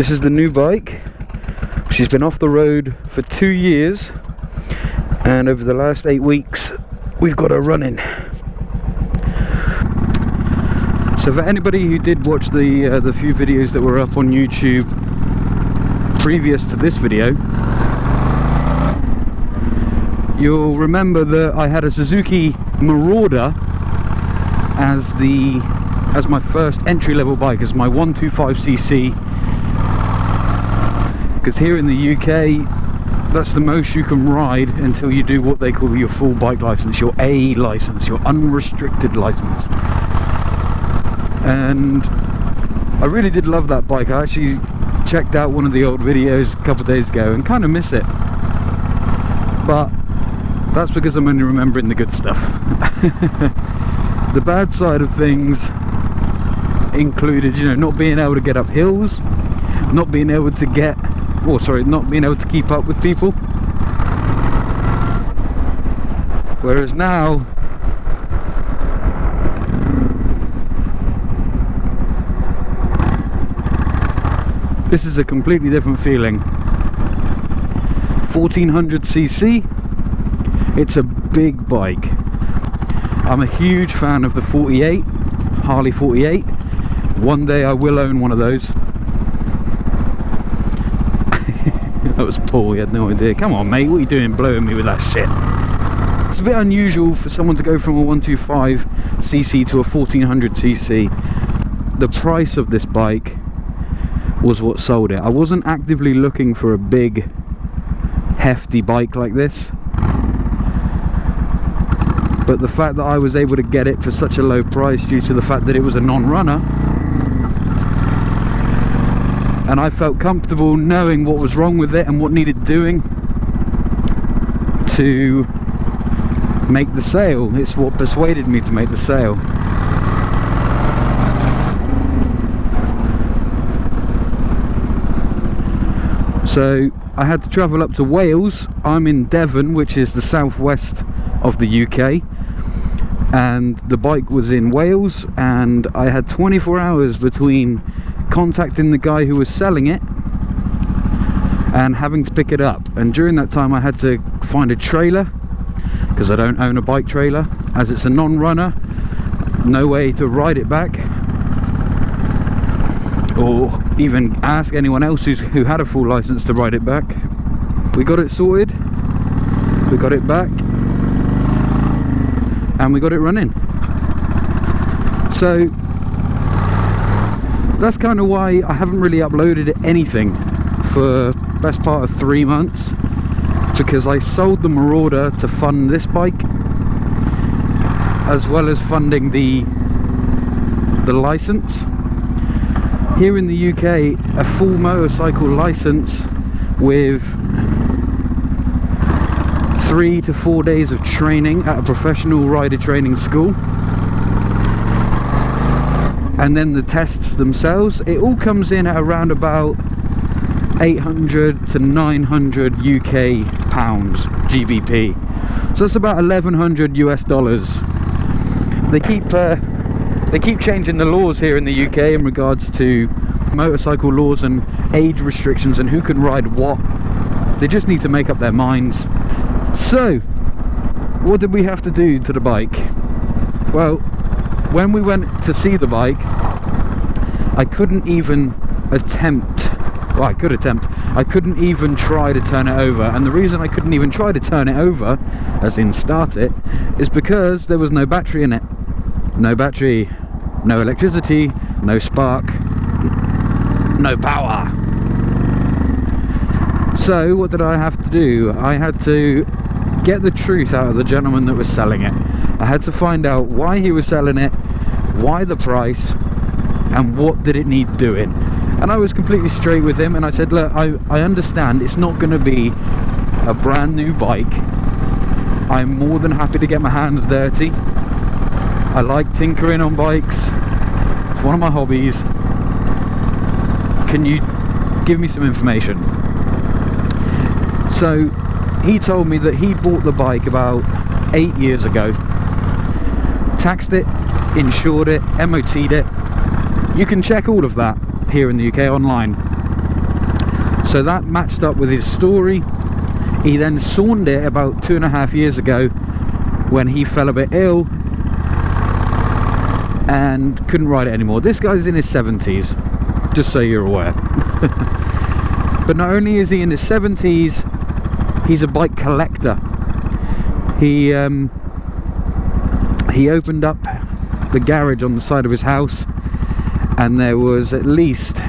This is the new bike. She's been off the road for 2 years, and over the last 8 weeks we've got her running. So for anybody who did watch the few videos that were up on YouTube previous to this video, you'll remember that I had a Suzuki Marauder as my first entry-level bike, as my 125cc, because here in the UK that's the most you can ride until you do what they call your full bike license, your A license, your unrestricted license. And I really did love that bike. I actually checked out one of the old videos a couple of days ago and kind of miss it, but that's because I'm only remembering the good stuff. The bad side of things included, you know, not being able to get up hills, not being able to not being able to keep up with people. Whereas now, this is a completely different feeling. 1400cc, it's a big bike. I'm a huge fan of the 48, Harley 48. One day I will own one of those. That was Paul, he had no idea. Come on mate, what are you doing blowing me with that shit? It's a bit unusual for someone to go from a 125cc to a 1400cc. The price of this bike was what sold it. I wasn't actively looking for a big, hefty bike like this, but the fact that I was able to get it for such a low price due to the fact that it was a non-runner, and I felt comfortable knowing what was wrong with it and what needed doing to make the sale. It's what persuaded me to make the sale. So I had to travel up to Wales. I'm in Devon, which is the southwest of the UK, and the bike was in Wales, and I had 24 hours between contacting the guy who was selling it and having to pick it up. And during that time I had to find a trailer, because I don't own a bike trailer, as it's a non-runner, no way to ride it back, or even ask anyone else who had a full license to ride it back. We got it sorted, we got it back, and we got it running. So that's kind of why I haven't really uploaded anything for best part of 3 months, because I sold the Marauder to fund this bike, as well as funding the license. Here in the UK, a full motorcycle license with 3 to 4 days of training at a professional rider training school, and then the tests themselves, it all comes in at around about 800 to 900 UK pounds GBP. So that's about 1100 US dollars. They keep changing the laws here in the UK in regards to motorcycle laws and age restrictions and who can ride what. They just need to make up their minds. So what did we have to do to the bike? Well, when we went to see the bike, I couldn't even attempt, well, I could attempt, I couldn't even try to turn it over. And the reason I couldn't even try to turn it over, as in start it, is because there was no battery in it. No battery, no electricity, no spark, no power. So what did I have to do? I had to get the truth out of the gentleman that was selling it. I had to find out why he was selling it, why the price, and what did it need doing. And I was completely straight with him, and I said, look, I understand it's not going to be a brand new bike. I'm more than happy to get my hands dirty. I like tinkering on bikes, it's one of my hobbies. Can you give me some information? So he told me that he bought the bike about 8 years ago, taxed it, insured it, MOT'd it. You can check all of that here in the UK online. So that matched up with his story. He then sawned it about 2.5 years ago when he fell a bit ill and couldn't ride it anymore. This guy's in his 70s, just so you're aware. But not only is he in his 70s, he's a bike collector. He opened up the garage on the side of his house, and there was at least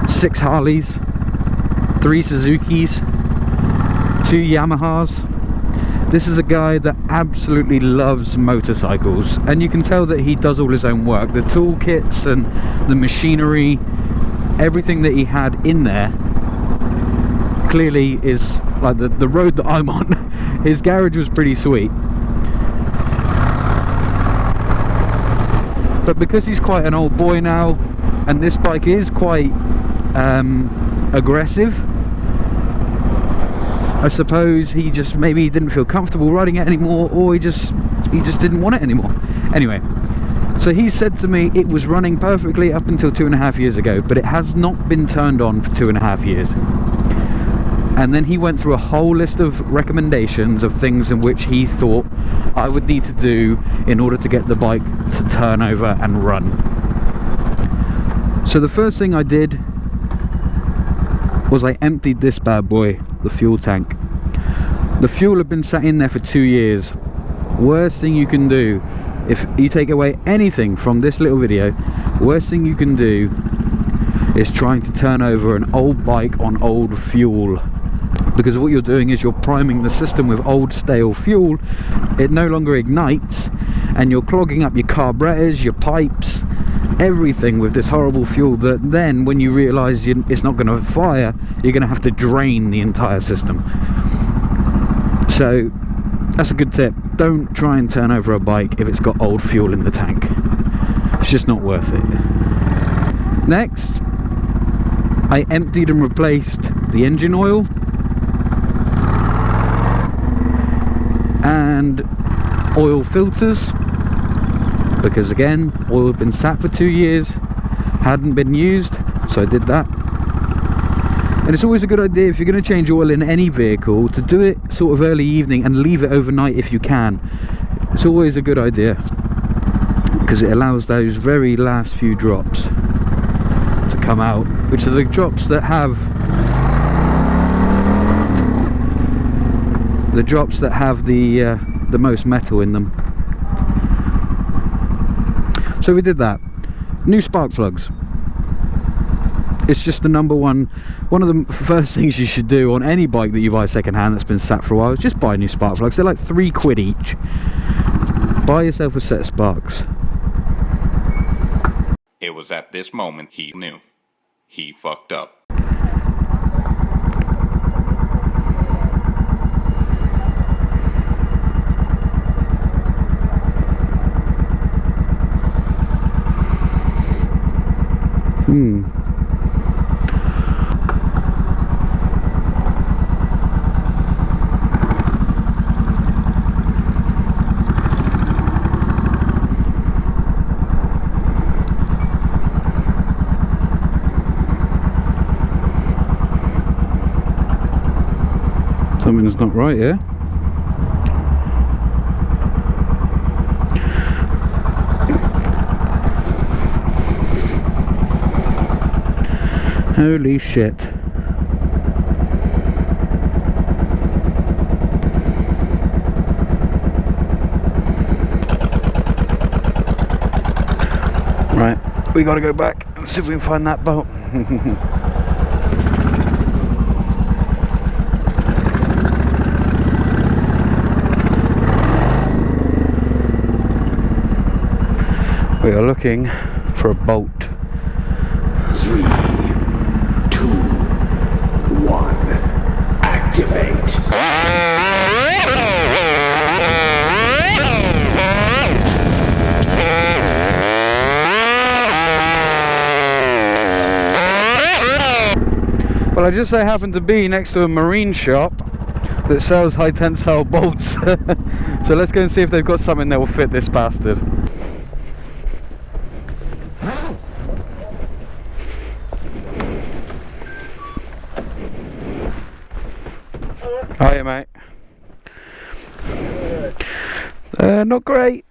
6 Harleys, 3 Suzukis, 2 Yamahas. This is a guy that absolutely loves motorcycles, and you can tell that he does all his own work. The toolkits and the machinery, everything that he had in there clearly is like the road that I'm on. His garage was pretty sweet, but because he's quite an old boy now and this bike is quite aggressive, I suppose he just maybe didn't feel comfortable riding it anymore, or he just didn't want it anymore. Anyway, so he said to me it was running perfectly up until 2.5 years ago, but it has not been turned on for 2.5 years. And then he went through a whole list of recommendations of things in which he thought I would need to do in order to get the bike to turn over and run. So the first thing I did was I emptied this bad boy, the fuel tank. The fuel had been sat in there for 2 years. Worst thing you can do, if you take away anything from this little video, worst thing you can do is trying to turn over an old bike on old fuel, because what you're doing is you're priming the system with old stale fuel. It no longer ignites, and you're clogging up your carburetors, your pipes, everything with this horrible fuel that then when you realize it's not going to fire, you're going to have to drain the entire system. So that's a good tip. Don't try and turn over a bike if it's got old fuel in the tank. It's just not worth it. Next, I emptied and replaced the engine oil and oil filters, because again, oil had been sat for 2 years, hadn't been used, so I did that. And it's always a good idea, if you're going to change oil in any vehicle, to do it sort of early evening and leave it overnight if you can. It's always a good idea, because it allows those very last few drops to come out, which are the drops that have the most metal in them. So we did that. New spark plugs. It's just the one of the first things you should do on any bike that you buy second hand that's been sat for a while, is just buy new spark plugs. They're like £3 each. Buy yourself a set of sparks. It was at this moment he knew. He fucked up. Something's not right here. Holy shit. Right, we gotta go back and see if we can find that bolt. We are looking for a bolt. 3, 2, 1, activate. Well, I just so happen to be next to a marine shop that sells high tensile bolts. So let's go and see if they've got something that will fit this bastard. Hiya, mate. Not great.